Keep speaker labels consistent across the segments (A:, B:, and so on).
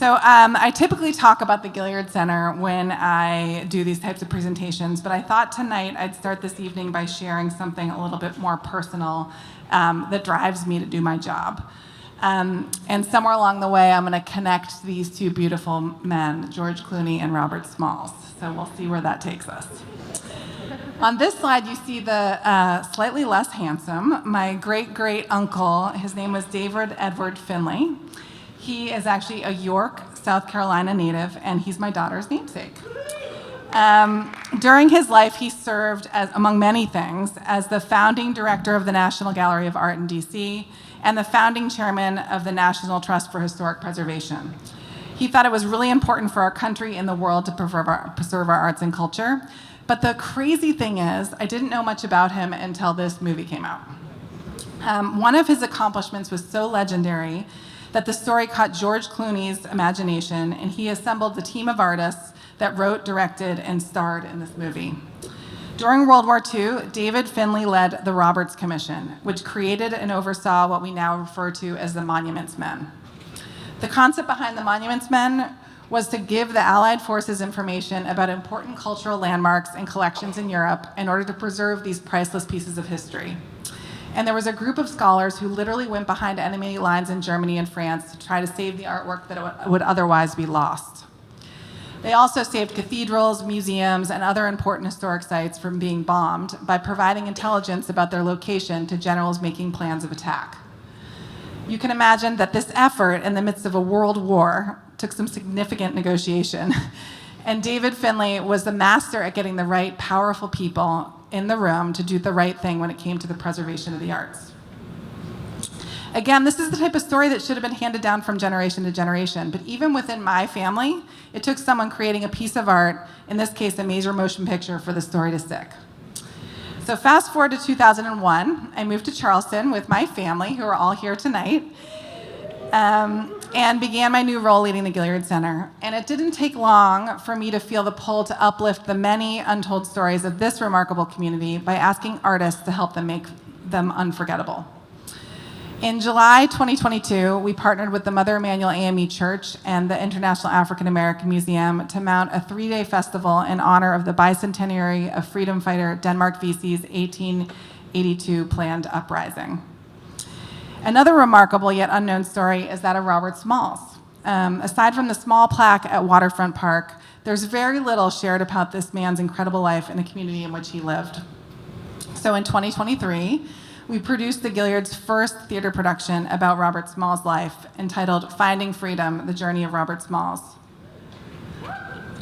A: I typically talk about the Gilyard Center when I do these types of presentations, but I thought tonight I'd start this evening by sharing something a little bit more personal that drives me to do my job. And somewhere along the way, I'm going to connect these two beautiful men, George Clooney and Robert Smalls. So we'll see where that takes us. On this slide, you see the slightly less handsome, my great-great uncle. His name was David Edward Finley. He is actually a York, South Carolina native, and he's my daughter's namesake. During his life, he served, as, among many things, as the founding director of the National Gallery of Art in D.C. and the founding chairman of the National Trust for Historic Preservation. He thought it was really important for our country and the world to preserve our arts and culture. But the crazy thing is, I didn't know much about him until this movie came out. One of his accomplishments was so legendary that the story caught George Clooney's imagination, and he assembled the team of artists that wrote, directed, and starred in this movie. During World War II, David Finley led the Roberts Commission, which created and oversaw what we now refer to as the Monuments Men. The concept behind the Monuments Men was to give the Allied forces information about important cultural landmarks and collections in Europe in order to preserve these priceless pieces of history. And there was a group of scholars who literally went behind enemy lines in Germany and France to try to save the artwork that would otherwise be lost. They also saved cathedrals, museums, and other important historic sites from being bombed by providing intelligence about their location to generals making plans of attack. You can imagine that this effort in the midst of a world war took some significant negotiation. And David Finley was the master at getting the right powerful people in the room to do the right thing when it came to the preservation of the arts. Again, this is the type of story that should have been handed down from generation to generation, but even within my family, it took someone creating a piece of art, in this case a major motion picture, for the story to stick. So fast forward to 2001, I moved to Charleston with my family, who are all here tonight, and began my new role leading the Gilyard Center. And it didn't take long for me to feel the pull to uplift the many untold stories of this remarkable community by asking artists to help them make them unforgettable. In July 2022, we partnered with the Mother Emanuel AME Church and the International African American Museum to mount a 3-day festival in honor of the bicentenary of freedom fighter Denmark Vesey's 1882 planned uprising. Another remarkable yet unknown story is that of Robert Smalls. Aside from the small plaque at Waterfront Park, there's very little shared about this man's incredible life in the community in which he lived. So in 2023, we produced the Gilyard's first theater production about Robert Smalls' life, entitled Finding Freedom, The Journey of Robert Smalls.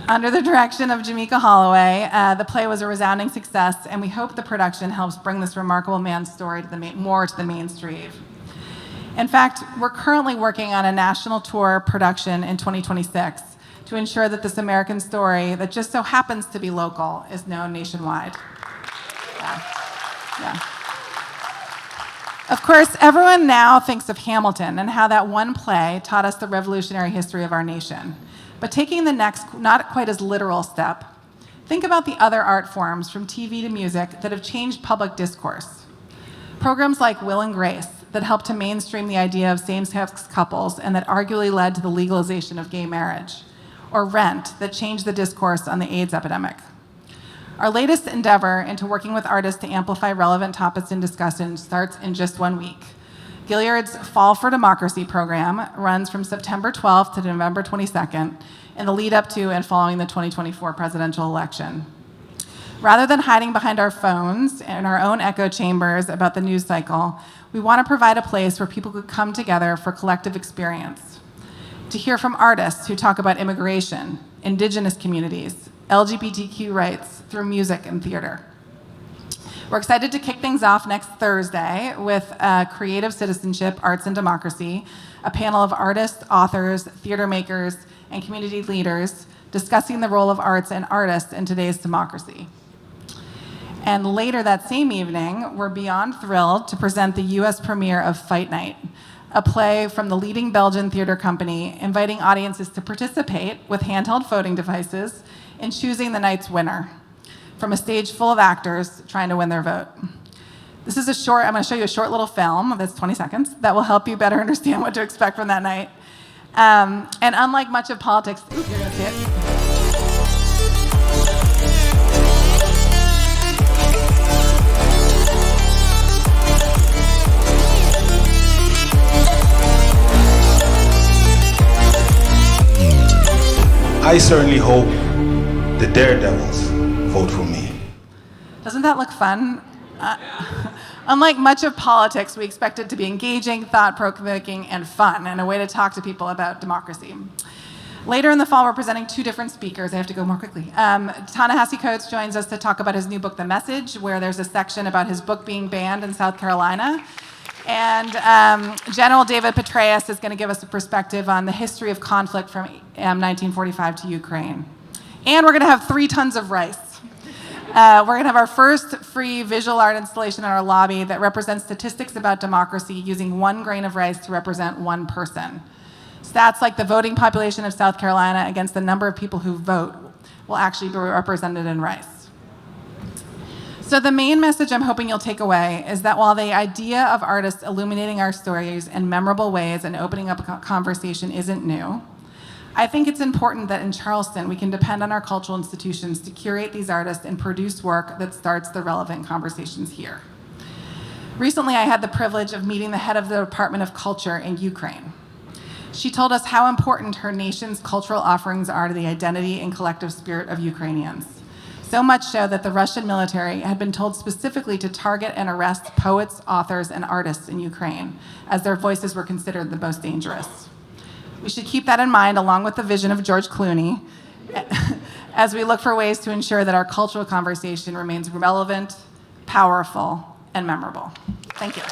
A: Under the direction of Jamaica Holloway, the play was a resounding success, and we hope the production helps bring this remarkable man's story more to the mainstream. In fact, we're currently working on a national tour production in 2026 to ensure that this American story that just so happens to be local is known nationwide. Yeah. Of course, everyone now thinks of Hamilton and how that one play taught us the revolutionary history of our nation. But taking the next, not quite as literal step, think about the other art forms, from TV to music, that have changed public discourse. Programs like Will and Grace, that helped to mainstream the idea of same-sex couples and that arguably led to the legalization of gay marriage. Or Rent, that changed the discourse on the AIDS epidemic. Our latest endeavor into working with artists to amplify relevant topics in discussion starts in just 1 week. Gilyard's Fall for Democracy program runs from September 12th to November 22nd in the lead up to and following the 2024 presidential election. Rather than hiding behind our phones and our own echo chambers about the news cycle, we want to provide a place where people could come together for collective experience, to hear from artists who talk about immigration, indigenous communities, LGBTQ rights through music and theater. We're excited to kick things off next Thursday with Creative Citizenship, Arts and Democracy, a panel of artists, authors, theater makers, and community leaders discussing the role of arts and artists in today's democracy. And later that same evening, we're beyond thrilled to present the US premiere of Fight Night, a play from the leading Belgian theater company, inviting audiences to participate with handheld voting devices in choosing the night's winner from a stage full of actors trying to win their vote. This is I'm going to show you a short little film that's 20 seconds that will help you better understand what to expect from that night. And unlike much of politics, you're going to see it.
B: I certainly hope the daredevils vote for me.
A: Doesn't that look fun? Unlike much of politics, we expect it to be engaging, thought-provoking, and fun, and a way to talk to people about democracy. Later in the fall, we're presenting two different speakers. I have to go more quickly. Ta-Nehisi Coates joins us to talk about his new book, The Message, where there's a section about his book being banned in South Carolina. And General David Petraeus is going to give us a perspective on the history of conflict from 1945 to Ukraine. And we're going to have 3 tons of rice. We're going to have our first free visual art installation in our lobby that represents statistics about democracy using 1 grain of rice to represent 1 person. Stats like the voting population of South Carolina against the number of people who vote will actually be represented in rice. So the main message I'm hoping you'll take away is that while the idea of artists illuminating our stories in memorable ways and opening up a conversation isn't new, I think it's important that in Charleston we can depend on our cultural institutions to curate these artists and produce work that starts the relevant conversations here. Recently, I had the privilege of meeting the head of the Department of Culture in Ukraine. She told us how important her nation's cultural offerings are to the identity and collective spirit of Ukrainians. So much so that the Russian military had been told specifically to target and arrest poets, authors, and artists in Ukraine, as their voices were considered the most dangerous. We should keep that in mind, along with the vision of George Clooney, as we look for ways to ensure that our cultural conversation remains relevant, powerful, and memorable. Thank you.